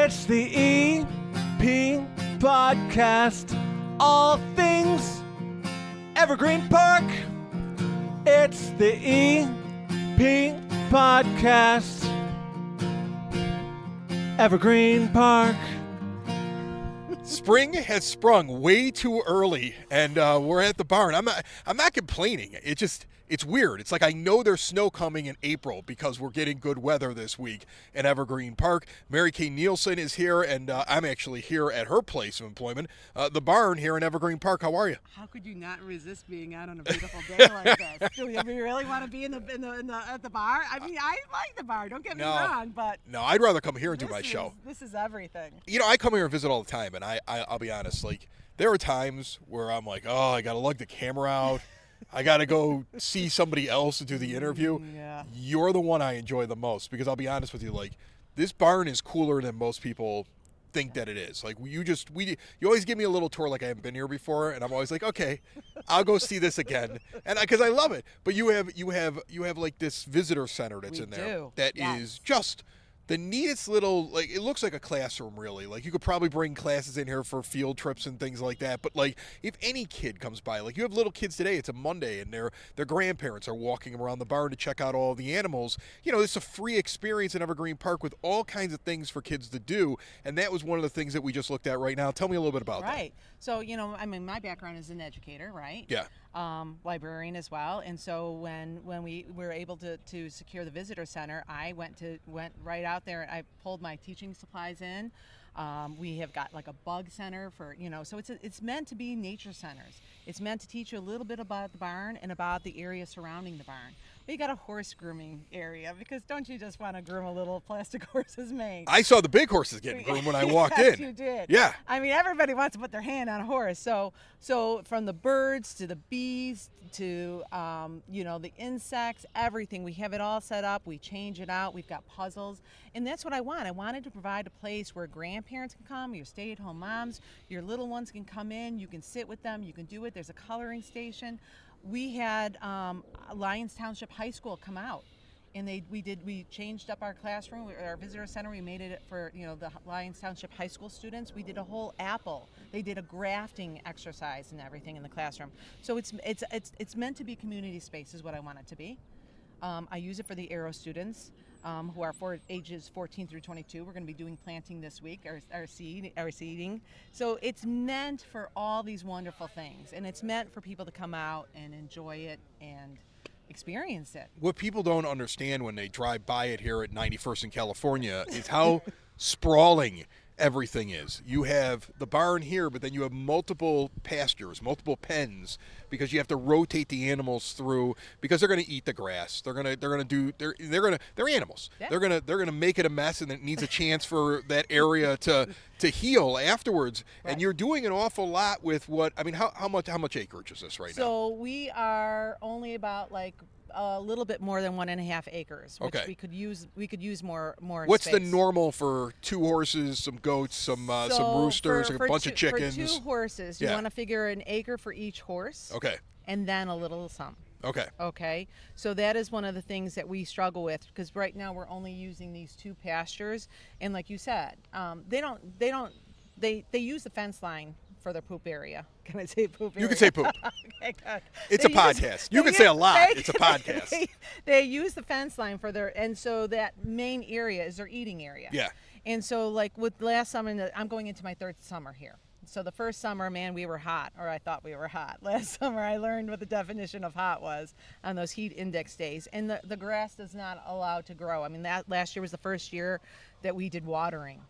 It's the EP Podcast. All things Evergreen Park. It's the EP Podcast. Evergreen Park. Spring has sprung way too early, and we're at the barn. I'm not complaining. It's weird. It's like I know there's snow coming in April because we're getting good weather this week in Evergreen Park. Mary Kay Nielsen is here, and I'm actually here at her place of employment, the barn here in Evergreen Park. How are you? How could you not resist being out on a beautiful day like this? Do you really want to be at the bar? I mean, I like the bar. Don't get me wrong, but no, I'd rather come here and do my show. This is everything. You know, I come here and visit all the time, and I'll be honest. Like, there are times where I'm like, oh, I gotta lug the camera out. I got to go see somebody else to do the interview. Yeah. You're the one I enjoy the most because I'll be honest with you, like, this barn is cooler than most people think that it is. Like, you always give me a little tour like I haven't been here before, and I'm always like, okay, I'll go see this again. And because I love it. But you have like this visitor center that's in there that is just the neatest little, like, it looks like a classroom, really. Like, you could probably bring classes in here for field trips and things like that. But, like, if any kid comes by, like, you have little kids today, it's a Monday, and their grandparents are walking around the barn to check out all the animals. You know, it's a free experience in Evergreen Park with all kinds of things for kids to do. And that was one of the things that we just looked at right now. Tell me a little bit about that. Right. So, you know, I mean, my background is an educator, right? Yeah. Librarian as well. And so when we were able to secure the visitor center, I went right out there and I pulled my teaching supplies in. We have got like a bug center for, you know, so it's meant to be nature centers. It's meant to teach you a little bit about the barn and about the area surrounding the barn. We got a horse grooming area because don't you just want to groom a little plastic horse's mane? I saw the big horses getting groomed when I walked Yes, in. you did. Yeah. I mean, everybody wants to put their hand on a horse. So from the birds to the bees to, you know, the insects, everything. We have it all set up. We change it out. We've got puzzles. And that's what I want. I wanted to provide a place where grandparents can come, your stay-at-home moms, your little ones can come in. You can sit with them. You can do it. There's a coloring station. We had Lyons Township High School come out, and we changed up our classroom, our visitor center. We made it for, you know, the Lyons Township High School students. We did a whole apple. They did a grafting exercise and everything in the classroom. So it's meant to be community space is what I want it to be. I use it for the Aero students who are for ages 14 through 22. We're going to be doing planting this week, our seeding. So it's meant for all these wonderful things, and it's meant for people to come out and enjoy it and experience it. What people don't understand when they drive by it here at 91st in California is how sprawling everything is. You have the barn here, but then you have multiple pastures, multiple pens, because you have to rotate the animals through because they're going to eat the grass. They're animals. Yeah. They're going to make it a mess, and it needs a chance for that area to heal afterwards. Right. And you're doing an awful lot with how much acreage is this right now? So we are only about like a little bit more than 1.5 acres, which Okay. we could use more What's space. the normal for 2 horses, some goats, some roosters, a bunch of chickens? For 2 horses, you want to figure an acre for each horse. Okay. And then a little some. Okay. Okay. So that is one of the things that we struggle with because right now we're only using these 2 pastures, and like you said, they use the fence line for their poop area. Can I say poop area? You can say poop. Okay, good. It's a podcast. You can say a lot. It's a podcast. They use the fence line for their, and so that main area is their eating area. Yeah. And so like with last summer, I'm going into my 3rd summer here. So the first summer, man, we were hot, or I thought we were hot. Last summer, I learned what the definition of hot was on those heat index days. And the grass is not allowed to grow. I mean, that last year was the first year that we did watering.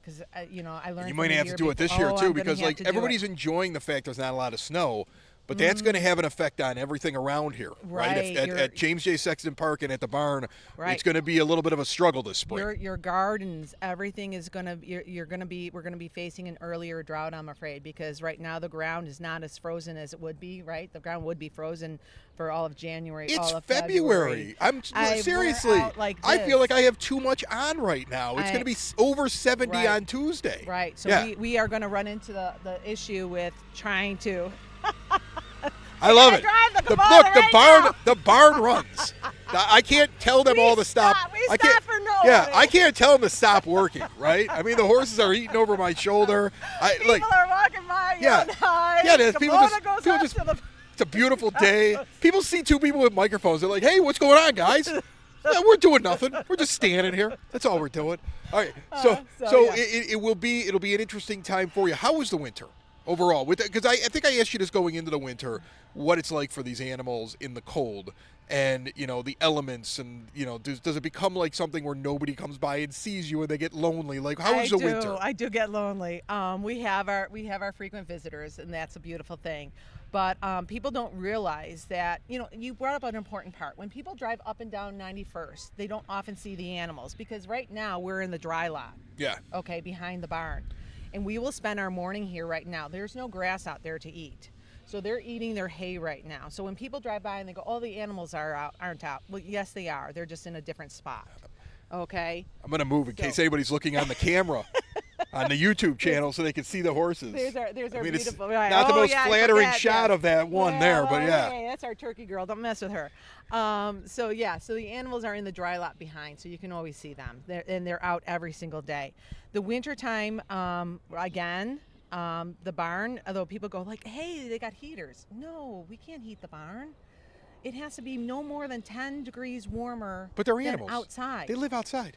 Because, you know, I learned. You might have to do it this year, too, because, like, everybody's enjoying the fact there's not a lot of snow. But that's going to have an effect on everything around here, right? At James J. Sexton Park and at the barn, it's going to be a little bit of a struggle this spring. Your gardens, everything is going to we're going to be facing an earlier drought, I'm afraid, because right now the ground is not as frozen as it would be, right? The ground would be frozen for all of January, all of February. Seriously. I feel like I have too much on right now. It's going to be over 70 on Tuesday. Right. So we are going to run into the issue with trying to I love it. Drive the Look, Kubota the right barn, now. the barn runs. I can't tell them all to stop. We I stop can't. for nobody. Yeah, I can't tell them to stop working. Right? I mean, the horses are eating over my shoulder. People are walking by. Yeah. Yelling, hi. Yeah, there's people Kubota just- goes people up just- to the. It's a beautiful day. People see two people with microphones. They're like, "Hey, what's going on, guys?" Yeah, we're doing nothing. We're just standing here. That's all we're doing. All right. So yeah. it'll be an interesting time for you. How was the winter overall? Because I think I asked you this going into the winter, what it's like for these animals in the cold, and the elements, and does it become like something where nobody comes by and sees you and they get lonely? Like, how was the winter? I do get lonely. We have our frequent visitors, and that's a beautiful thing. But people don't realize that, you brought up an important part. When people drive up and down 91st, they don't often see the animals because right now we're in the dry lot. Yeah. Okay, behind the barn. And we will spend our morning here right now. There's no grass out there to eat. So they're eating their hay right now. So when people drive by and they go, oh, the animals aren't out. Well, yes, they are. They're just in a different spot. Okay? I'm going to move in case anybody's looking on the camera. On the YouTube channel, so they can see the horses. There's our it's beautiful. Right. not the most I flattering forget, shot yeah. of that one there, but yeah. Hey, that's our turkey girl. Don't mess with her. So the animals are in the dry lot behind, so you can always see them. They're out every single day. The wintertime, again, the barn. Although people go like, "Hey, they got heaters." No, we can't heat the barn. It has to be no more than 10 degrees warmer. But they're than animals. outside. They live outside.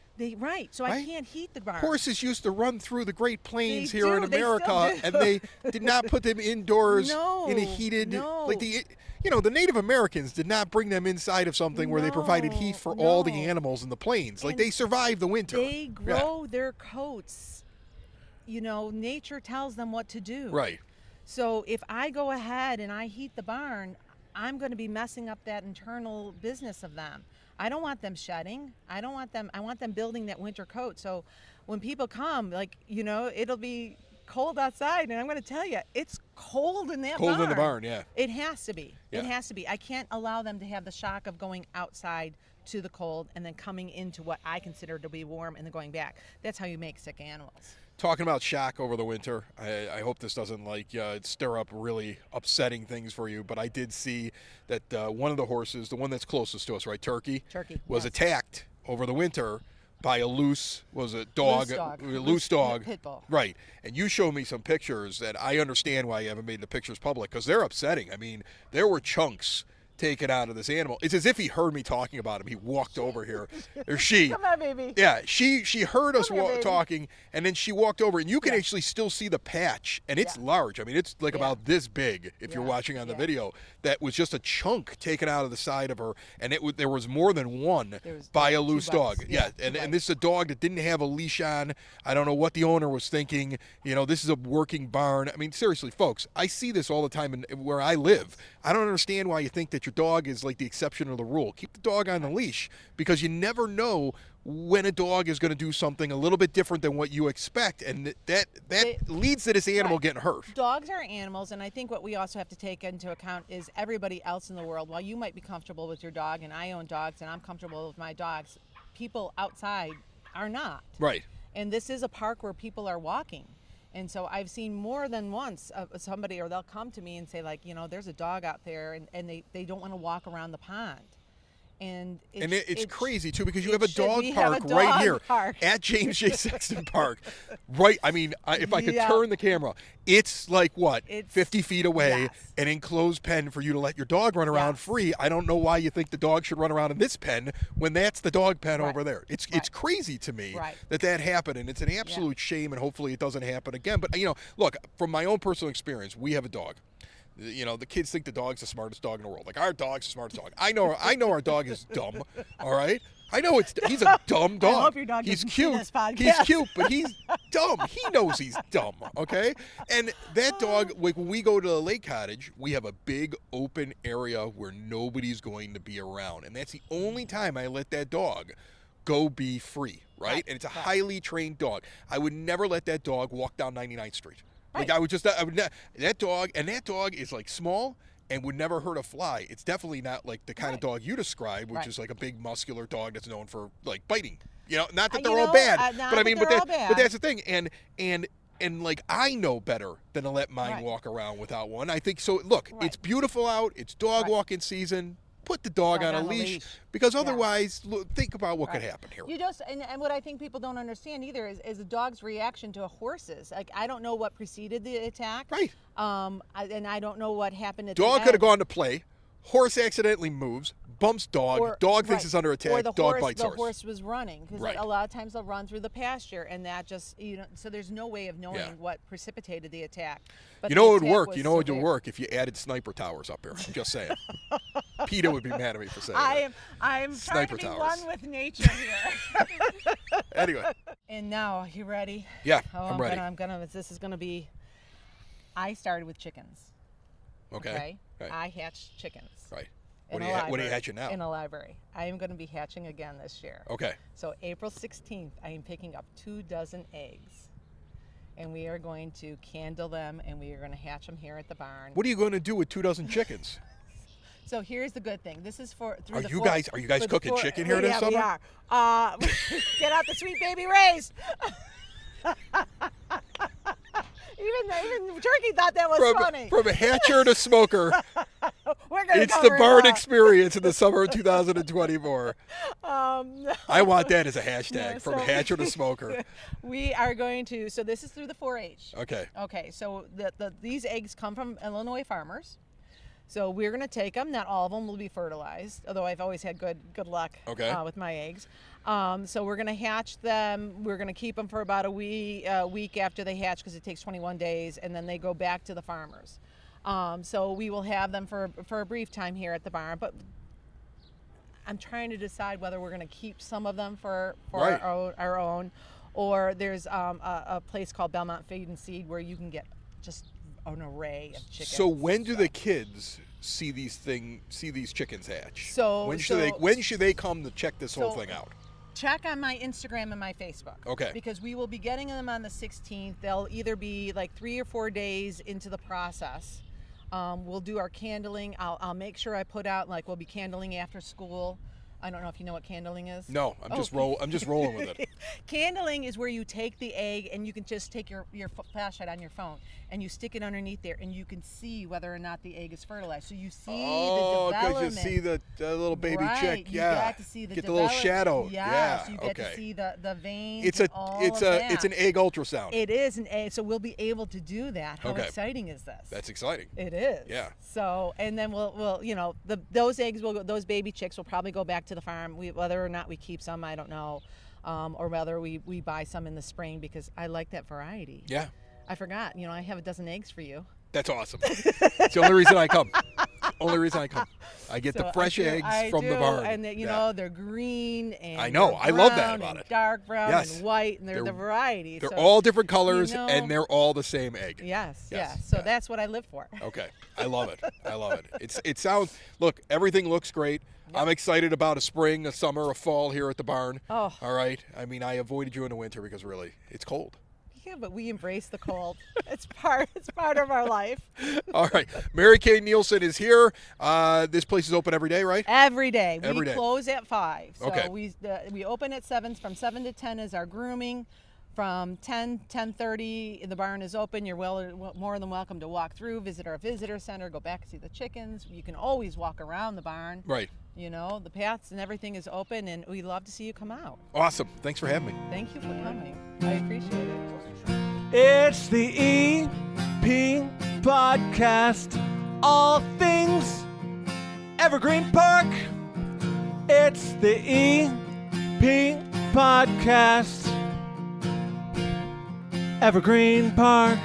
So I can't heat the barn. Horses used to run through the Great Plains They here do. in They still America, do. and they did not put them indoors No, in a heated. no. Like the Native Americans did not bring them inside of something where they provided heat for all the No. animals in the plains. Like And they survived the winter. They grow their coats. Nature tells them what to do. Right. So if I go ahead and I heat the barn, I'm going to be messing up that internal business of them. I don't want them shedding. I want them building that winter coat. So when people come, it'll be cold outside, and I'm going to tell you, it's cold in that barn. Cold in the barn, yeah. It has to be. Yeah. It has to be. I can't allow them to have the shock of going outside to the cold and then coming into what I consider to be warm and then going back. That's how you make sick animals. Talking about shock over the winter, I hope this doesn't stir up really upsetting things for you, but I did see that one of the horses, the one that's closest to us, right, Turkey, was yes. attacked over the winter by a loose dog. Pit bull. Right. And you showed me some pictures that I understand why you haven't made the pictures public, because they're upsetting. I mean, there were chunks taken out of this animal. It's as if he heard me talking about him. He walked over here. Or she. Come on, baby. Yeah, she heard us Come here, baby. talking, and then she walked over, and you can actually still see the patch, and it's large. I mean, it's like about this big if you're watching on the video. That was just a chunk taken out of the side of her, and there was more than one by a loose dog. Yeah, and this is a dog that didn't have a leash on. I don't know what the owner was thinking. This is a working barn. I mean, seriously, folks, I see this all the time where I live. I don't understand why you think that your dog is like the exception of the rule. Keep the dog on the leash, because you never know when a dog is going to do something a little bit different than what you expect, and that leads to this animal getting hurt. Dogs are animals, and I think what we also have to take into account is everybody else in the world. While you might be comfortable with your dog, and I own dogs, and I'm comfortable with my dogs, people outside are not. Right. And this is a park where people are walking. And so I've seen more than once somebody, or they'll come to me and say, there's a dog out there, and they don't want to walk around the pond. And it's crazy too, because you have a dog we park have a right dog here park. at James J. Sexton Park. Right. I mean, if I could Yeah. turn the camera, it's like what, It's- 50 feet away, yes. an enclosed pen for you to let your dog run around Yes. free. I don't know why you think the dog should run around in this pen when that's the dog pen Right. over there. It's crazy to me Right. that happened, and it's an absolute shame, and hopefully it doesn't happen again. But look, from my own personal experience, we have a dog. The kids think the dog's the smartest dog in the world. Like, our dog's the smartest dog. I know our dog is dumb. All right, I know he's a dumb dog. I hope your dog he's doesn't see cute. this podcast. He's cute, but he's dumb. He knows he's dumb. Okay, and that dog, like when we go to the lake cottage, we have a big open area where nobody's going to be around, and that's the only time I let that dog go be free. Right, and it's a highly trained dog. I would never let that dog walk down 99th Street. Like that dog is like small and would never hurt a fly. It's definitely not like the kind of dog you describe, which is like a big muscular dog that's known for like biting. Not that they're all bad, but I mean, but that's the thing. And And like I know better than to let mine Right. walk around without one. I think so. Look, Right. it's beautiful out. It's dog Right. walking season. Put the dog Dog on a on a leash, leash. because Yeah. otherwise, look, think about what could Right. happen here. You just and what I think people don't understand either is a dog's reaction to a horse's. Like I don't know what preceded the attack. Right. And I don't know what happened at Dog the could have end. gone to play. Horse accidentally moves, bumps dog. Or- Dog thinks right. it's under Or attack. the Dog horse, bites the horse. horse was running because Right. a lot of times they'll run through the pasture, and that just so there's no way of knowing Yeah. what precipitated the attack. But You the know what would attack work? was You know what would severe. work if you added sniper towers up here. I'm just saying. PETA would be mad at me for saying that. I'm trying Sniper to be towers. one with nature here. Anyway, And now, you ready? yeah, Oh, I'm ready. This is gonna be. I started with chickens. Okay. Right. I hatched chickens. Right. in What a are you library- hatching now? In a library. I am going to be hatching again this year. Okay. So April 16th, I am picking up 24 eggs. And we are going to candle them, and we are going to hatch them here at the barn. What are you going to do with 24 chickens? So here's the good thing. This is for through Are the you four- guys for the cooking four- chicken here this yeah, summer? We are. Get out the Sweet Baby Rays. Even Turkey thought that was funny. From a hatcher to smoker, We're gonna it's the cover it barn all. experience in the summer of 2024. No. I want that as a hashtag, No, from so- hatcher to smoker. We are going to. So this is through the 4-H. Okay. Okay. So these eggs come from Illinois farmers. So we're going to take them. Not all of them will be fertilized, although I've always had good luck with my eggs. So we're going to hatch them. We're going to keep them for about a week after they hatch because it takes 21 days, and then they go back to the farmers. So we will have them for a brief time here at the barn, but I'm trying to decide whether we're going to keep some of them for Right. our own, or there's a place called Belmont Feed and Seed where you can get just an array of chickens. So when and do stuff. the kids see these chickens hatch? So- when so- should they come to check this whole so- thing out? Check on my Instagram and my Facebook. Okay. Because we will be getting them on the 16th. They'll either be like 3 or 4 days into the process. We'll do our candling. I'll make sure I put out, like, we'll be candling after school. I don't know if you know what candling is. No, I'm just rolling with it. Candling is where you take the egg and you can just take your flashlight on your phone and you stick it underneath there and you can see whether or not the egg is fertilized. So you see the development. because you see the little baby right. chick. You Yeah. got to see the Get the little shadow. Yes, Yeah. you get okay. to see the veins. It's and all of it's that. an egg ultrasound. It is an egg, so we'll be able to do that. How Okay. exciting is this? That's exciting. It is. Yeah. So, and then we'll those eggs those baby chicks will probably go back to the farm. Whether or not we keep some, I don't know, or whether we buy some in the spring because I like that variety. Yeah. I forgot. I have a dozen eggs for you. That's awesome. It's the only reason I come. Only reason I come. I get So the fresh eggs I from the do, barn. and Yeah. they're green and I know. they're I love that brown about and it. dark brown Yes. and white, and they're the variety. They're so, all different colors you know- and they're all the same egg. Yes, Yes, yeah. So yeah. that's what I live for. Okay. I love it. I love it. It sounds, look, everything looks great. I'm excited about a spring, a summer, a fall here at the barn. Oh. All right. I mean, I avoided you in the winter because really, it's cold. Yeah, but we embrace the cold. It's part of our life. All right. Mary Kay Nielsen is here. This place is open every day, right? Every day. Every We day. close at 5. So Okay. we open at 7. From 7 to 10 is our grooming. From 10:30, the barn is open. You're more than welcome to walk through, visit our visitor center, go back and see the chickens. You can always walk around the barn. Right. The paths and everything is open, and we love to see you come out. Awesome. Thanks for having me. Thank you for coming. I appreciate it. It's the EP Podcast. All things Evergreen Park. It's the EP Podcast. Evergreen Park.